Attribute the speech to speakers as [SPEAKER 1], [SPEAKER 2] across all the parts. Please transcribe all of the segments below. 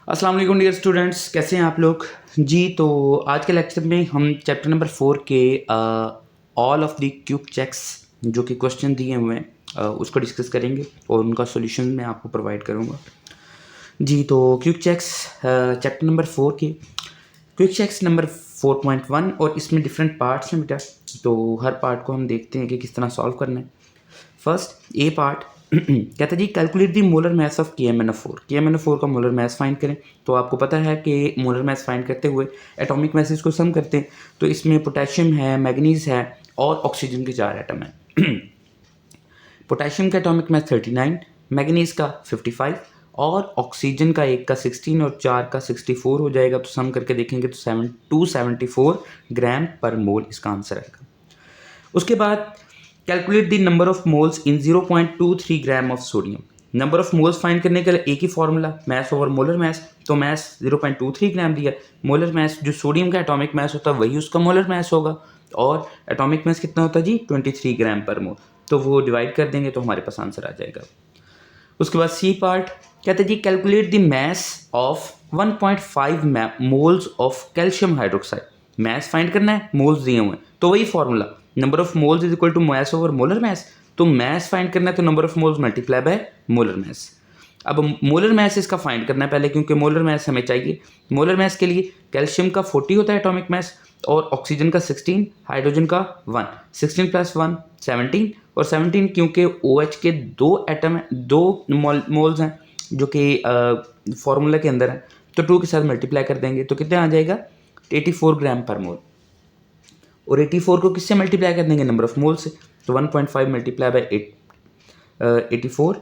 [SPEAKER 1] अस्सलाम वालेकुम dear students, कैसे हैं आप लोग जी। तो आज के लेक्चर में हम चैप्टर नंबर 4 के all of the quick checks जो कि क्वेश्चन दिए हुए हैं उसको डिस्कस करेंगे और उनका सॉल्यूशन मैं आपको प्रोवाइड करूंगा जी। तो क्विक चेक्स चैप्टर नंबर 4 के क्विक चेक्स नंबर 4.1 और इसमें डिफरेंट पार्ट्स हैं बेटा। तो हर पार्ट को हम देखते हैं कि किस तरह सॉल्व करना है। फर्स्ट ए पार्ट कहता है जी calculate the molar mass of KMnO4 का मोलर मास फाइंड करें। तो आपको पता है कि मोलर मास फाइंड करते हुए एटॉमिक मासेस को सम करते हैं। तो इसमें पोटेशियम है, मैग्नीज है और ऑक्सीजन के 4 एटम हैं। पोटेशियम का एटॉमिक मास 39, मैग्नीज का 55 और ऑक्सीजन का एक का 16 और 4 का 64 हो जाएगा। तो सम करके देखेंगे तो 274 ग्राम पर मोल इसका आंसर आएगा। उसके बाद calculate the number of moles in 0.23 gram of sodium. Number of moles find करने के लिए एक ही formula, mass over molar mass. तो मैस 0.23 ग्राम दिया, मोलर मैस जो सोडियम का एटॉमिक मैस होता है वही उसका मोलर मैस होगा। और एटॉमिक मैस कितना होता है जी 23 ग्राम पर मोल। तो वो डिवाइड कर देंगे तो हमारे पास आंसर आ जाएगा। उसके बाद सी पार्ट कहते हैं जी calculate the mass of 1.5 moles of calcium hydroxide. Mass find करना है, मोल्स दिए हुए हैं तो वही formula, number of moles is equal to mass over molar mass. तो मैस फाइंड करना है तो number of moles multiply by molar mass. अब मोलर मैस इसका फाइंड करना है पहले, क्योंकि मोलर मैस हमें चाहिए। मोलर मैस के लिए कैल्शियम का 40 होता है एटॉमिक मैस और ऑक्सीजन का 16, हाइड्रोजन का 1, 16 प्लस 1 17 और 17 क्योंकि OH के 2 एटम हैं, 2 मोल्स हैं जो कि फॉर्मूला के अंदर है। तो 2 के साथ मल्टीप्लाई कर देंगे तो कितना आ जाएगा 84 ग्राम पर मोल। और 84 को किससे मल्टीप्लाई कर देंगे, नंबर ऑफ मोल से। तो 1.5 मल्टीप्लाई बाई 84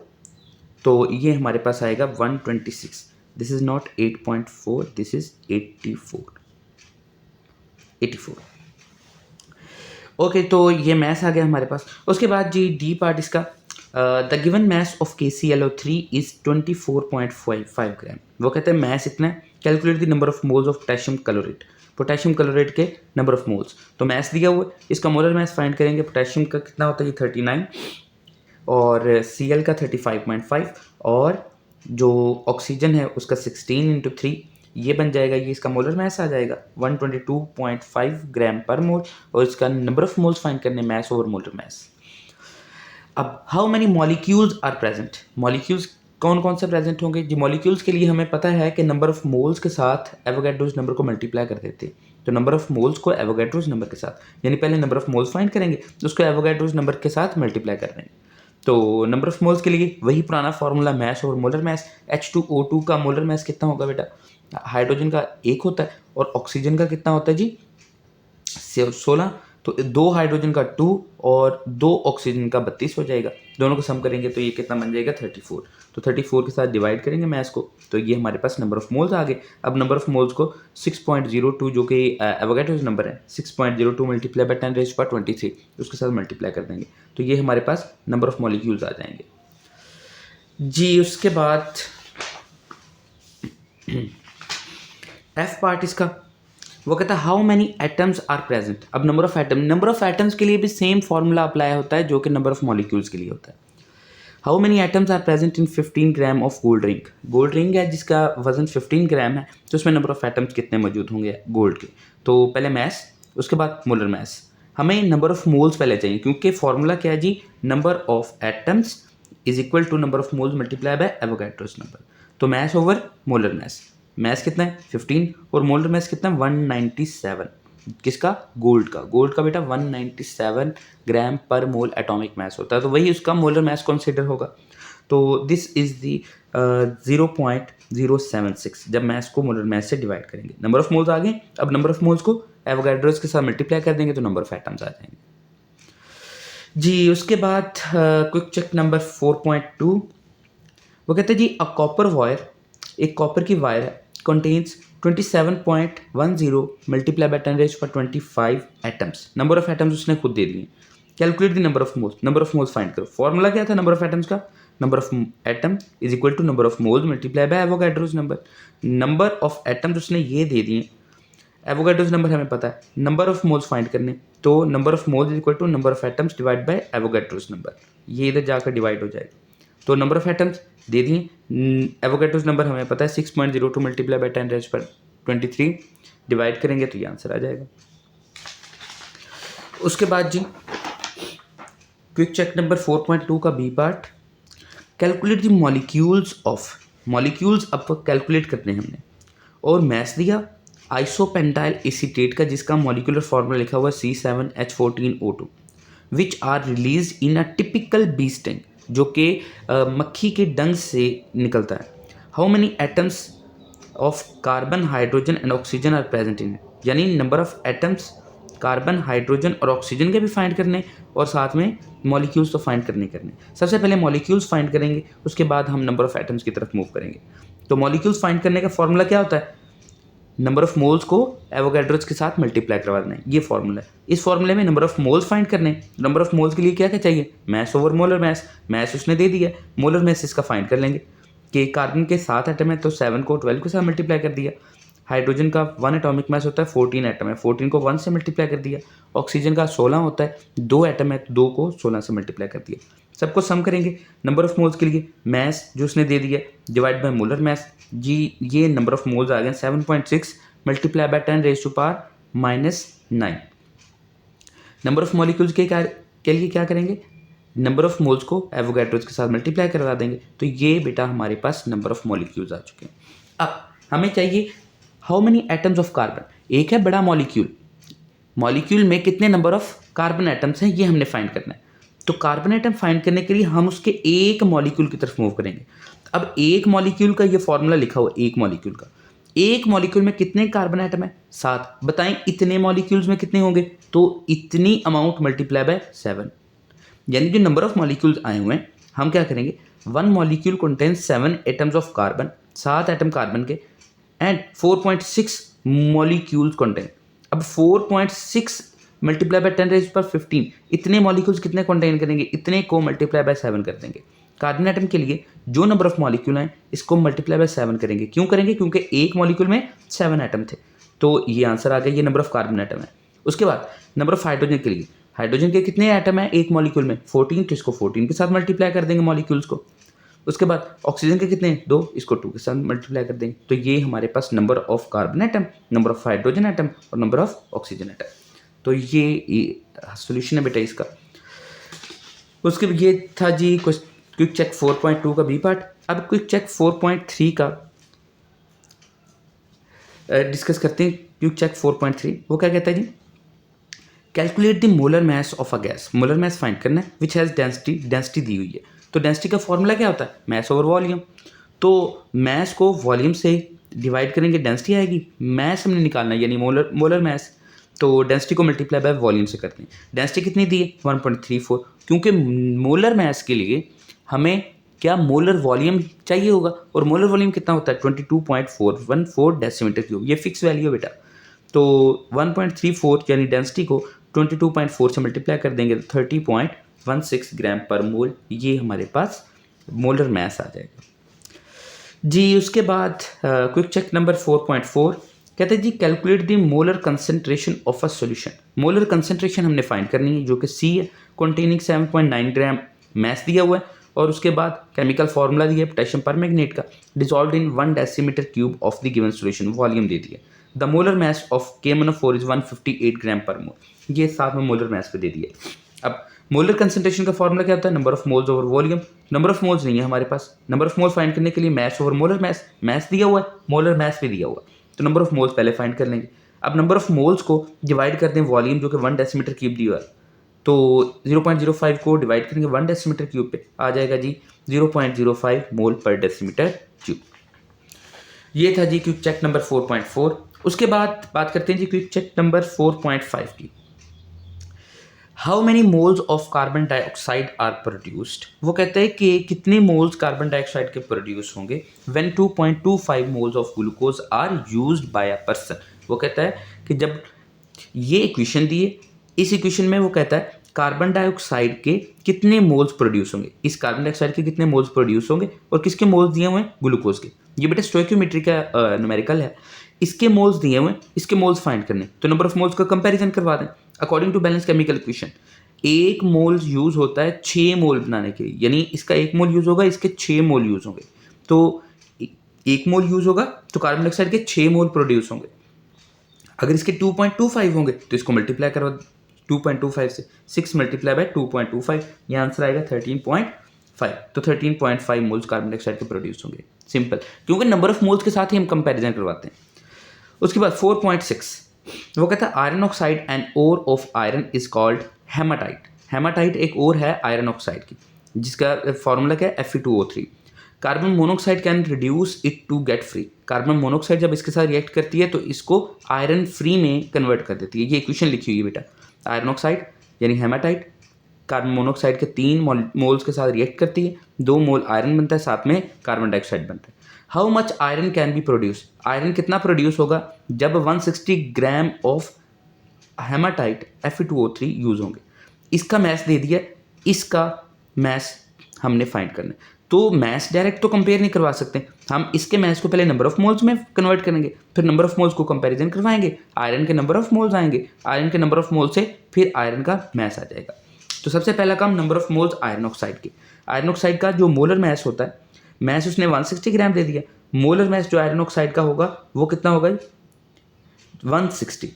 [SPEAKER 1] तो ये हमारे पास आएगा 126। This is not 8.4, this is 84। Okay, तो ये मैथ आ गया हमारे पास। उसके बाद जी डी पार्ट इसका the given mass of KClO3 is 24.5 ग्राम। वो कहते हैं मैस इतना है, calculate the number of moles of potassium chlorate. Potassium chlorate के नंबर ऑफ मोल्स, तो मैस दिया हुआ है, इसका मोलर मैस फाइंड करेंगे। पोटेशियम का कितना होता है ये 39 और Cl का 35.5 और जो ऑक्सीजन है उसका 16 × 3 ये बन जाएगा, ये इसका मोलर मैस आ जाएगा 122.5 ग्राम पर मोल। और इसका नंबर ऑफ मोल्स फाइंड करने, मैस ओवर मोलर मैस। अब how many molecules are present, molecules कौन कौन से प्रेजेंट होंगे जी। मॉलिक्यूल्स के लिए हमें पता है कि नंबर ऑफ मोल्स के साथ एवोगैड्रोस नंबर को मल्टीप्लाई कर देते हैं। तो नंबर ऑफ मोल्स को एवोगैड्रोस नंबर के साथ, यानी पहले नंबर ऑफ मोल्स फाइंड करेंगे तो उसको एवोगैड्रोस नंबर के साथ मल्टीप्लाई कर देंगे। तो नंबर ऑफ मोल्स के लिए वही पुराना फार्मूला, मैस और मोलर मैस। H2O2 का मोलर मैस कितना होगा बेटा, हाइड्रोजन का 1 होता है और ऑक्सीजन का कितना होता है जी 16। तो 2 हाइड्रोजन का 2 और 2 ऑक्सीजन का 32 हो जाएगा। दोनों को सम करेंगे तो ये कितना बन जाएगा 34। तो 34 के साथ डिवाइड करेंगे मैस को तो ये हमारे पास नंबर ऑफ मोल्स आ गए। अब नंबर ऑफ मोल्स को 6.02 जो कि एवोगैड्रोस नंबर है 6.02 मल्टीप्लाई बाय 10⁻23 उसके साथ मल्टीप्लाई कर देंगे तो ये हमारे पास नंबर ऑफ मॉलिक्यूल्स आ जाएंगे जी। उसके बाद एफ पार्ट इसका, वो कहता है how many atoms are present. अब नंबर ऑफ एटम्स के लिए भी सेम फॉर्मूला अप्लाई होता है जो कि नंबर ऑफ मॉलिक्यूल्स के लिए होता है। How many atoms are present in 15 gram of gold ring. Gold ring है जिसका वजन 15 ग्राम है, तो उसमें नंबर ऑफ एटम्स कितने मौजूद होंगे गोल्ड के। तो पहले मैस, उसके बाद मोलर मैस। हमें नंबर ऑफ मोल्स पहले चाहिए क्योंकि फॉर्मूला क्या है जी, number of atoms is equal to number of moles multiply by Avogadro's number. तो mass over molar mass, mass कितना है 15 और मोलर मैस कितना है 197। किसका, गोल्ड का। गोल्ड का बेटा 197 ग्राम पर मोल एटॉमिक मैस होता है, तो वही उसका मोलर मैस कंसीडर होगा। तो दिस इज दी 0.076 जब मैस को मोलर मैस से डिवाइड करेंगे। नंबर ऑफ मोल्स आ गए। अब नंबर ऑफ मोल्स को एवोगैड्रोस के साथ मल्टीप्लाई कर देंगे तो नंबर ऑफ एटम्स आ जाएंगे जी। उसके बाद क्विक चेक नंबर 4.2, वो कहते हैं जी अ कॉपर वायर, एक कॉपर की वायर है, contains 27.10 multiply by 10⁻25 atoms. Number of atoms उसने खुद दे दिए। Calculate the number of moles, number of moles find करो। फॉर्मूला क्या था नंबर ऑफ एटम्स का, number of atom is equal to number of moles multiply by Avogadro's number. Number of atoms उसने ये दे दिए, एवोगैड्रोस नंबर हमें पता है, नंबर ऑफ मोल्स फाइंड करने तो number of moles is equal to number of atoms divide by Avogadro's number. ये इधर जाकर डिवाइड हो जाएगा तो नंबर ऑफ एटम्स दे दिए, एवोगैड्रोस नंबर हमें पता है 6.02 मल्टीप्लाई बाई 10⁻23 डिवाइड करेंगे तो ये आंसर आ जाएगा। उसके बाद जी क्विक चेक नंबर 4.2 का B part, calculate the molecules of, molecules अब कैलकुलेट करने हैं हमने, और मैथ्स दिया आइसोपेंटाइल एसीटेट का जिसका मॉलिक्यूलर फार्मूला लिखा हुआ है C7H14O2 which are release in a typical bee sting, जो कि मक्खी के डंग से निकलता है। How many atoms of carbon hydrogen and oxygen are present in, यानी number of atoms carbon hydrogen और ऑक्सीजन के भी फाइंड करने और साथ में मॉलिक्यूल्स तो फाइंड करने। सबसे पहले मॉलिक्यूल्स फाइंड करेंगे, उसके बाद हम नंबर ऑफ एटम्स की तरफ मूव करेंगे। तो मॉलिक्यूल्स फाइंड करने का फॉर्मूला क्या होता है, नंबर ऑफ मोल्स को एवोगैड्रोस के साथ मल्टीप्लाई करवा देना है, ये फॉर्मूला है। इस फॉर्मूले में नंबर ऑफ मोल्स फाइंड करने, नंबर ऑफ मोल्स के लिए क्या क्या चाहिए, mass over molar mass, mass उसने दे दिया, मोलर मैस इसका फाइंड कर लेंगे कि कार्बन के 7 एटम है तो 7 को 12 के साथ मल्टीप्लाई कर दिया, हाइड्रोजन का 1 एटॉमिक मास होता है 14 एटम है, 14 को 1 से मल्टीप्लाई कर दिया, ऑक्सीजन का 16 होता है 2 एटम है तो 2 को 16 से मल्टीप्लाई कर दिया। सबको सम करेंगे, नंबर ऑफ मोल्स के लिए मैस जो उसने दे दिया डिवाइड बाय मोलर मैस, जी ये नंबर ऑफ मोल्स आ गए 7.6 multiply by 10⁻⁻⁹। Number of molecules के लिए क्या करेंगे, नंबर ऑफ मोल्स को एवोगैड्रोस के साथ मल्टीप्लाई करवा देंगे, तो ये बेटा हमारे पास नंबर ऑफ मॉलिक्यूल्स आ चुके हैं। अब हमें चाहिए how many atoms of carbon, एक है बड़ा मॉलिक्यूल, मॉलिक्यूल में कितने नंबर ऑफ कार्बन एटम्स हैं ये हमने फाइंड करना है। तो कार्बन एटम फाइंड करने के लिए हम उसके एक मॉलिक्यूल की तरफ मूव करेंगे। अब एक मॉलिक्यूल का ये फॉर्मूला लिखा हुआ, एक मॉलिक्यूल का, एक मॉलिक्यूल में कितने कार्बन एटम है 7, बताएं इतने मॉलिक्यूल्स में कितने होंगे, तो इतनी अमाउंट मल्टीप्लाई बाय 7, यानी जो नंबर ऑफ मॉलिक्यूल्स आए हुए हैं हम क्या करेंगे, 1 molecule contains 7 atoms of carbon, 7 atom carbon के, एंड 4.6 मॉलिक्यूल्स कंटेन। अब 4.6 मल्टीप्लाई बाय 10⁻15 इतने मॉलिक्यूल्स कितने कंटेन करेंगे, इतने को मल्टीप्लाई बाय 7 कर देंगे। कार्बन एटम के लिए जो नंबर ऑफ मॉलिक्यूल हैं इसको मल्टीप्लाई बाय 7 करेंगे, क्यों करेंगे, क्योंकि एक मॉलिक्यूल में 7 एटम थे, तो ये आंसर आ गया, ये नंबर ऑफ कार्बन एटम है। उसके बाद नंबर ऑफ हाइड्रोजन के लिए, हाइड्रोजन के कितने एटम है एक मॉलिक्यूल में 14, तो इसको 14 के साथ मल्टीप्लाई कर देंगे मॉलिक्यूल्स को। उसके बाद ऑक्सीजन के कितने 2, इसको 2 के साथ मल्टीप्लाई कर देंगे, तो ये हमारे पास number of carbon atom, number of hydrogen atom और नंबर ऑफ ऑक्सीजन एटम, तो ये सॉल्यूशन है बेटा इसका। उसके ये था जी क्विक चेक 4.2 का बी पार्ट। अब क्विक चेक 4.3 का डिस्कस करते हैं। क्विक चेक 4.3 वो क्या कहता है जी, calculate the molar mass of a gas, molar mass find करना है विच हैज़ डेंसिटी दी हुई है। तो डेंसिटी का फॉर्मूला क्या होता है, मास ओवर वॉल्यूम, तो मास को वॉल्यूम से डिवाइड करेंगे डेंसिटी आएगी, मास हमने निकालना है यानी मोलर मास, तो डेंसिटी को मल्टीप्लाई बाय वॉल्यूम से करते हैं। डेंसिटी कितनी दी है 1.34, क्योंकि मोलर मास के लिए हमें क्या मोलर वॉल्यूम चाहिए होगा, और मोलर वॉल्यूम कितना होता है 22.414 डेसीमीटर क्यूब, ये फिक्स वैल्यू है बेटा। तो 1.34 यानी डेंसिटी को 22.4 से मल्टीप्लाई कर देंगे तो 30.16 ग्राम पर मोल, ये हमारे पास मोलर मास आ जाएगा जी। उसके बाद क्विक चेक नंबर 4.4 कहते हैं जी calculate the molar concentration of a solution. Molar concentration हमने फाइंड करनी है जो कि सी है, कंटेनिंग 7.9 ग्राम मैस दिया हुआ है, और उसके बाद केमिकल फार्मूला दिया पोटेशियम परमैंगनेट का, dissolved in 1 decimetre cube of the given solution, volume दे दिया। The molar mass of KMnO4 is 158 gram per mole, ये साथ में मोलर मास पे दे दिया। अब मोलर कंसंट्रेशन का फॉर्मूला क्या होता है, number of moles over volume, number of moles नहीं है हमारे पास, नंबर ऑफ मोल्स फाइंड करने के लिए मास ओवर मोलर मास, मास दिया हुआ है मोलर मास भी दिया हुआ है, तो नंबर ऑफ मोल्स पहले फाइंड कर लेंगे। अब नंबर ऑफ मोल्स को डिवाइड कर दें वॉल्यूम जो कि 1 डेसीमीटर क्यूब दिया हुआ है, तो 0.05 को डिवाइड करेंगे 1 डेसीमीटर क्यूब पे, आ जाएगा जी 0.05 मोल पर डेसीमीटर क्यूब। ये था जी क्विक चेक नंबर 4.4। उसके बाद बात करते हैं जी क्विक चेक नंबर 4.5 की। How many moles of carbon dioxide are produced, वो कहते हैं कि कितने मोल्स कार्बन डाइऑक्साइड के प्रोड्यूस होंगे when 2.25 moles of glucose are used by a person. वो कहता है कि जब ये इक्वेशन दिए, इस इक्वेशन में वो कहता है कार्बन डाइऑक्साइड के कितने मोल्स प्रोड्यूस होंगे, इस कार्बन डाइऑक्साइड के कितने मोल्स प्रोड्यूस होंगे और किसके मोल्स दिए हुए हैं, ग्लूकोज के। ये बेटा स्टोइकियोमेट्री का न्यूमेरिकल है, इसके मोल्स दिए हुए हैं, इसके मोल्स फाइंड करने, तो नंबर ऑफ मोल्स का कंपैरिजन करवा दें according to balance chemical equation. 1 mole use होता है 6 मोल बनाने के लिए, यानी इसका 1 मोल यूज़ होगा, इसके 6 मोल यूज़ होंगे। तो 1 मोल यूज़ होगा तो कार्बन डाइऑक्साइड के 6 मोल प्रोड्यूस होंगे। अगर इसके 2.25 होंगे तो इसको मल्टीप्लाई करो 2.25 से, 6 मल्टीप्लाई बाय 2.25, ये आंसर आएगा 13.5। तो 13.5 मोल्स कार्बन डाइऑक्साइड के प्रोड्यूस होंगे। सिंपल, क्योंकि नंबर ऑफ मोल्स के साथ ही हम कंपैरिजन करवाते हैं। उसके बाद 4.6 वो कहता है iron oxide and ore of iron is called hematite. Hematite एक और है आयरन ऑक्साइड की, जिसका फॉर्मूला क्या है Fe2O3। Carbon monoxide can reduce it to get free. Carbon monoxide जब इसके साथ रिएक्ट करती है तो इसको आयरन फ्री में कन्वर्ट कर देती है। ये इक्वेशन लिखी हुई है बेटा। आयरन ऑक्साइड यानी हेमाटाइट कार्बन मोनोऑक्साइड के 3 मोल्स के साथ रिएक्ट करती है, 2 मोल आयरन बनता है, साथ में कार्बन डाइऑक्साइड बनता है। How much iron can be produce, iron कितना प्रोड्यूस होगा जब 160 gram of haematite Fe2O3 use होंगे। इसका मैथ दे दिया, इसका मैथ हमने फाइंड करना है। तो मैथ्स डायरेक्ट तो कंपेयर नहीं करवा सकते, हम इसके मैथ्स को पहले नंबर ऑफ मोल्स में कन्वर्ट करेंगे, फिर नंबर ऑफ मोल्स को कंपैरिजन करवाएंगे, आयरन के नंबर ऑफ मोल्स आएंगे, आयरन के नंबर ऑफ मोल्स से फिर आयरन का मैथ्स आ जाएगा। तो सबसे पहला काम number of moles iron oxide की। आयरन ऑक्साइड का जो मोलर मैथ्स होता है, मैथ्स उसने 160 ग्राम दे दिया, मोलर मैथ्स जो आयरन ऑक्साइड का होगा वो कितना होगा 160।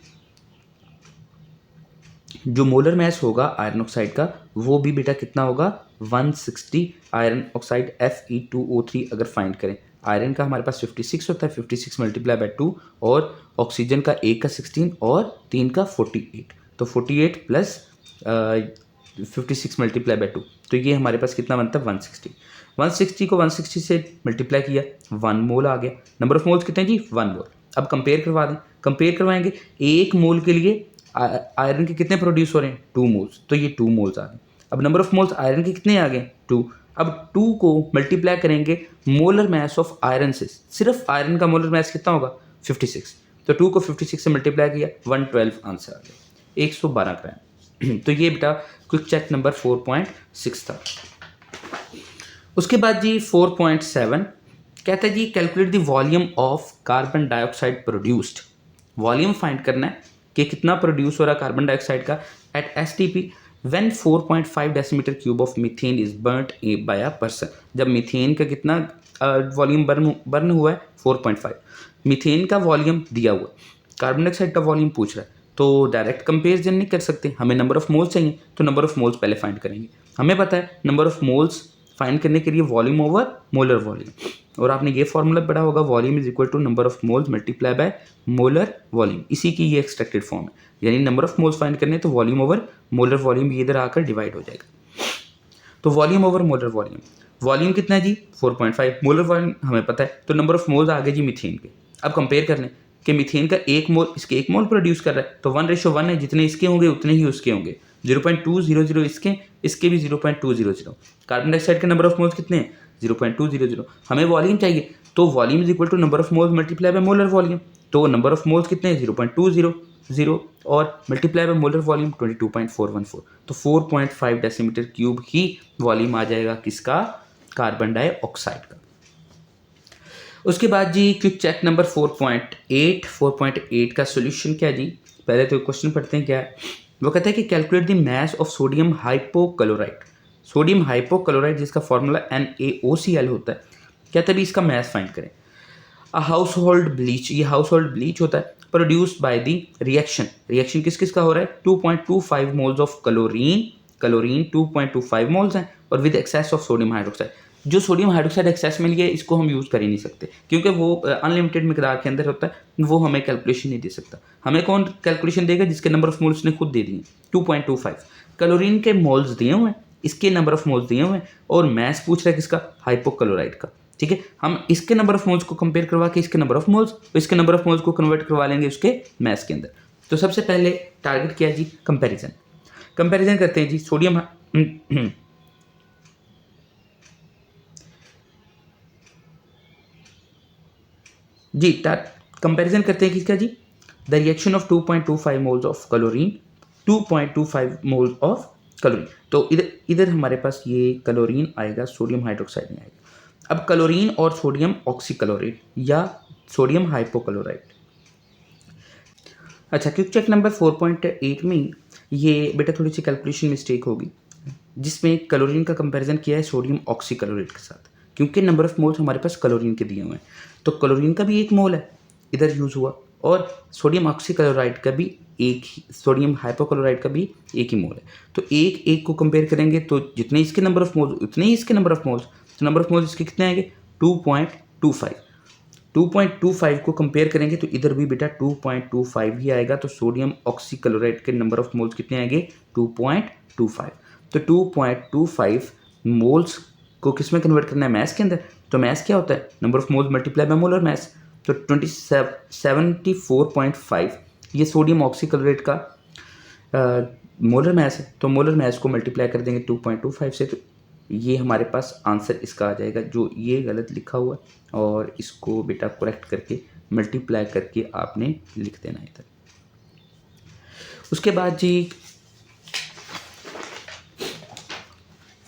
[SPEAKER 1] जो मोलर मैस होगा आयरन ऑक्साइड का वो भी बेटा कितना होगा 160 आयरन ऑक्साइड Fe2O3 अगर फाइंड करें। आयरन का हमारे पास 56 होता है, 56 मल्टीप्लाई बाय 2, और ऑक्सीजन का 1 का 16 और 3 का 48, तो 48 प्लस 56 मल्टीप्लाई बाय 2, तो ये हमारे पास कितना बनता है 160। 160 को 160 से मल्टीप्लाई किया 1 मोल आ गया। नंबर ऑफ मोल्स कितने जी 1 मोल। अब कंपेयर करवा दें, कंपेयर करवाएंगे 1 मोल के लिए आयरन के कितने प्रोड्यूस हो रहे हैं 2 मोल्स, तो ये 2 मोल्स आ गए। अब नंबर ऑफ मोल्स आयरन के कितने आ गए 2। अब 2 को मल्टीप्लाई करेंगे मोलर मैस ऑफ आयरन से, सिर्फ आयरन का मोलर मैस कितना होगा 56, तो 2 को 56 से मल्टीप्लाई किया 112 आंसर आ गया 112 ग्राम। तो ये बेटा क्विक चेक नंबर 4.6 था। उसके बाद जी 4.7 कहता है जी calculate the volume of carbon dioxide produced. Volume find करना है कि कितना प्रोड्यूस हो रहा है कार्बन डाइऑक्साइड का at STP when 4.5 decimetre cube of methane is burned by a person. जब मीथेन का कितना वॉल्यूम बर्न हुआ है 4.5, मीथेन का वॉल्यूम दिया हुआ, कार्बन डाइऑक्साइड का वॉल्यूम पूछ रहा है, तो डायरेक्ट कंपेरिजन नहीं कर सकते, हमें नंबर ऑफ मोल्स चाहिए, तो नंबर ऑफ मोल्स पहले फाइंड करेंगे। हमें पता है नंबर ऑफ मोल्स फाइंड करने के लिए वॉल्यूम ओवर मोलर वॉल्यूम, और आपने ये फॉर्मूला पढ़ा होगा volume is equal to number of moles multiply by molar volume, इसी की ये एक्सट्रैक्टेड फॉर्म है। यानी नंबर ऑफ मोल्स फाइंड करने तो वॉल्यूम ओवर मोलर वॉल्यूम ये इधर आकर डिवाइड हो जाएगा। तो volume over molar volume, volume कितना है जी 4.5, मोलर वॉल्यूम हमें पता है, तो नंबर ऑफ मोल्स आ गए जी मीथेन के। अब कंपेयर कर लें कि मीथेन का 1 मोल इसके 1 मोल प्रोड्यूस कर रहा है, तो 1:1 है, जितने इसके होंगे उतने ही उसके होंगे। 0.200 इसके भी 0.200। कार्बन डाइऑक्साइड के नंबर ऑफ मोल्स कितने हैं 0.200। हमें वॉल्यूम चाहिए, तो volume is equal to number of moles multiply by molar volume, तो नंबर ऑफ मोल्स कितने हैं 0.200 और मल्टीप्लाई बाय मोलर वॉल्यूम 22.414, तो 4.5 डेसीमीटर क्यूब ही वॉल्यूम आ जाएगा किसका कार्बन डाइऑक्साइड का। उसके बाद जी क्विक चेक नंबर 4.8 का सोल्यूशन क्या जी, पहले तो क्वेश्चन पढ़ते हैं क्या है। वो कहता है कि calculate the mass of sodium hypochloride. Sodium hypochloride जिसका फॉर्मूला NaOCl होता है, कहता है भी इसका मास फाइंड करें। अ हाउस होल्ड ब्लीच, ये हाउस होल्ड ब्लीच होता है produced by the reaction, reaction किस किस का हो रहा है 2.25 मोल्स ऑफ क्लोरीन 2.25 मोल्स हैं, और with excess of sodium hydroxide. जो सोडियम हाइड्रोक्साइड एक्सेस में लिए इसको हम यूज़ कर ही नहीं सकते, क्योंकि वो अनलिमिटेड मिकदार के अंदर होता है, वो हमें कैलकुलेशन नहीं दे सकता। हमें कौन कैलकुलेशन देगा जिसके नंबर ऑफ मोल्स ने खुद दे दिए 2.25। क्लोरीन के मोल्स दिए हुए हैं, इसके नंबर ऑफ मोल्स दिए हुए हैं, और मैस पूछ रहा है किसका हाइपोक्लोराइड का। ठीक है, हम इसके नंबर ऑफ मोल्स को कंपेयर करवा के इसके नंबर ऑफ मोल्स, इसके नंबर ऑफ मोल्स को कन्वर्ट करवा लेंगे उसके मैस के अंदर। तो सबसे पहले टारगेट क्या है जी कंपैरिजन, कंपैरिजन करते हैं जी सोडियम जी कंपैरिजन करते हैं किसका जी the reaction of 2.25 moles of chlorine 2.25 moles of chlorine. तो इधर हमारे पास ये क्लोरीन आएगा, सोडियम हाइड्रोक्साइड नहीं आएगा। अब क्लोरीन और सोडियम ऑक्सीक्लोराइड या सोडियम हाइपोक्लोराइड। अच्छा क्विक चेक नंबर 4.8 में ये बेटा थोड़ी सी कैलकुलेशन मिस्टेक होगी, जिसमें क्लोरीन का कंपैरिजन किया है सोडियम ऑक्सीक्लोराइड के साथ, क्योंकि नंबर ऑफ मोल्स हमारे पास क्लोरीन के दिए हुए हैं, तो क्लोरीन का भी 1 मोल है इधर यूज़ हुआ, और सोडियम ऑक्सीक्लोराइड का भी एक ही, सोडियम हाइपोक्लोराइड का भी 1 ही मोल है। तो एक एक को कंपेयर करेंगे तो जितने इसके नंबर ऑफ मोल्स उतने ही इसके नंबर ऑफ मोल्स, तो नंबर ऑफ मोल्स इसके कितने आएंगे 2.25। 2.25 को कंपेयर करेंगे तो इधर भी बेटा 2.25 ही आएगा, तो सोडियम ऑक्सीक्लोराइड के नंबर ऑफ मोल्स कितने आएंगे 2.25। तो 2.25 मोल्स को किस में कन्वर्ट करना है, मैस के अंदर। तो मैस क्या होता है, number of moles multiply by molar mass. तो 74.5 ये सोडियम ऑक्सीक्लोराइड का मोलर मैस है, तो मोलर मैस को मल्टीप्लाई कर देंगे 2.25 से, तो ये हमारे पास आंसर इसका आ जाएगा, जो ये गलत लिखा हुआ है, और इसको बेटा करेक्ट करके मल्टीप्लाई करके आपने लिख देना इधर। उसके बाद जी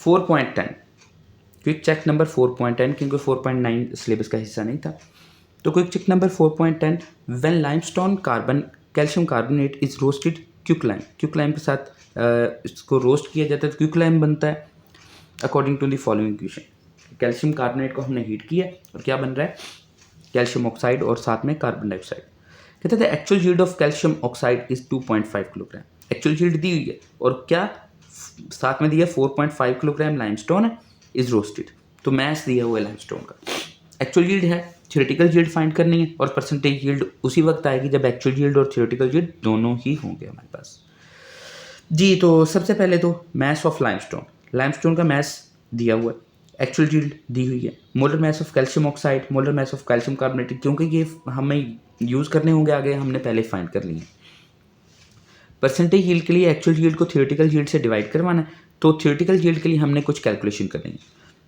[SPEAKER 1] 4.10 क्विक चेक नंबर 4.10, क्योंकि 4.9 सिलेबस का हिस्सा नहीं था। तो quick check number 4.10, when limestone carbon calcium carbonate is roasted quicklime, quicklime के साथ इसको रोस्ट किया जाता है तो क्विकलाइम बनता है according to the following equation. Calcium carbonate को हमने हीट किया और क्या बन रहा है, कैल्शियम ऑक्साइड और साथ में कार्बन डाइऑक्साइड। कहते थे actual yield of calcium oxide is 2.5 kilogram, actual yield दी हुई है, और क्या साथ में दिया 4.5 किलोग्राम लाइमस्टोन है इज रोस्टेड, तो मैस दिया हुआ है लाइमस्टोन का। एक्चुअल यील्ड है, थ्योरेटिकल यील्ड फाइंड करनी है, और परसेंटेज यील्ड उसी वक्त आएगी जब एक्चुअल यील्ड और थ्योरेटिकल यील्ड दोनों ही होंगे हमारे पास जी। तो सबसे पहले तो मैस ऑफ लाइमस्टोन, लाइमस्टोन का मैस दिया हुआ है, एक्चुअल यील्ड दी हुई है, molar mass of calcium oxide, molar mass of calcium carbonate, क्योंकि ये हमें यूज़ करने होंगे आगे, हमने पहले फाइंड कर लिए। परसेंटेज यील्ड के लिए एक्चुअल यील्ड को थ्योरेटिकल यील्ड से डिवाइड करवाना है, तो थ्योरेटिकल यील्ड के लिए हमने कुछ कैलकुलेशन करनी है।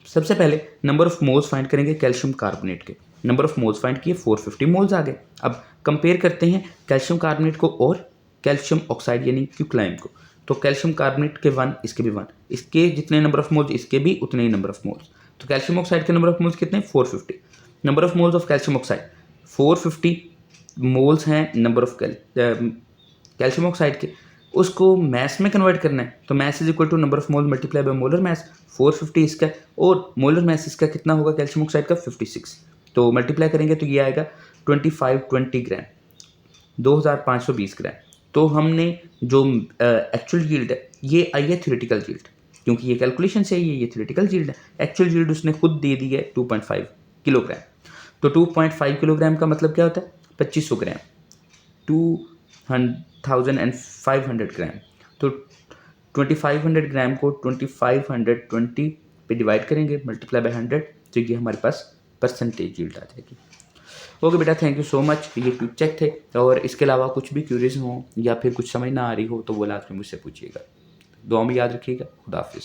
[SPEAKER 1] सबसे पहले नंबर ऑफ मोल्स फाइंड करेंगे कैल्शियम कार्बोनेट के, नंबर ऑफ मोल्स फाइंड किए 450 मोल्स आ गए। अब कंपेयर करते हैं कैल्शियम कार्बोनेट को और कैल्शियम ऑक्साइड यानी क्विकलाइम को, तो कैल्शियम कार्बोनेट के 1 इसके भी 1, इसके जितने नंबर ऑफ मोल्स इसके भी उतने ही नंबर ऑफ मोल्स, तो कैल्शियम ऑक्साइड के नंबर ऑफ मोल्स कितने 450। Number of moles of calcium oxide 450 moles हैं नंबर ऑफ कैल्शियम ऑक्साइड के, उसको मैस में कन्वर्ट करना है, तो mass is equal to number of mole multiply by molar mass. 450 इसका और मोलर मैस इसका कितना होगा कैल्शियम ऑक्साइड का 56, तो मल्टीप्लाई करेंगे तो ये आएगा 2520 ग्राम, 2520 ग्राम। तो हमने जो एक्चुअल यील्ड है ये आई है थ्योरेटिकल यील्ड, क्योंकि ये कैलकुलेशन से ही है, ये थ्योरेटिकल यील्ड है। एक्चुअल यील्ड उसने खुद दे दी है 2.5 किलोग्राम, तो 2.5 किलोग्राम का मतलब क्या होता है 2500 ग्राम, 2500 ग्राम, तो 2500 ग्राम को 2520 पे डिवाइड करेंगे मल्टीप्लाई बाय 100, तो ये हमारे पास परसेंटेज यील्ड आ जाएगी। ओके बेटा, थैंक यू सो मच। ये क्विक चेक थे, और इसके अलावा कुछ भी क्यूरीज हो या फिर कुछ समझ ना आ रही हो तो वो लास्ट में मुझसे पूछिएगा। दुआ में याद रखिएगा। खुदा हाफिज़।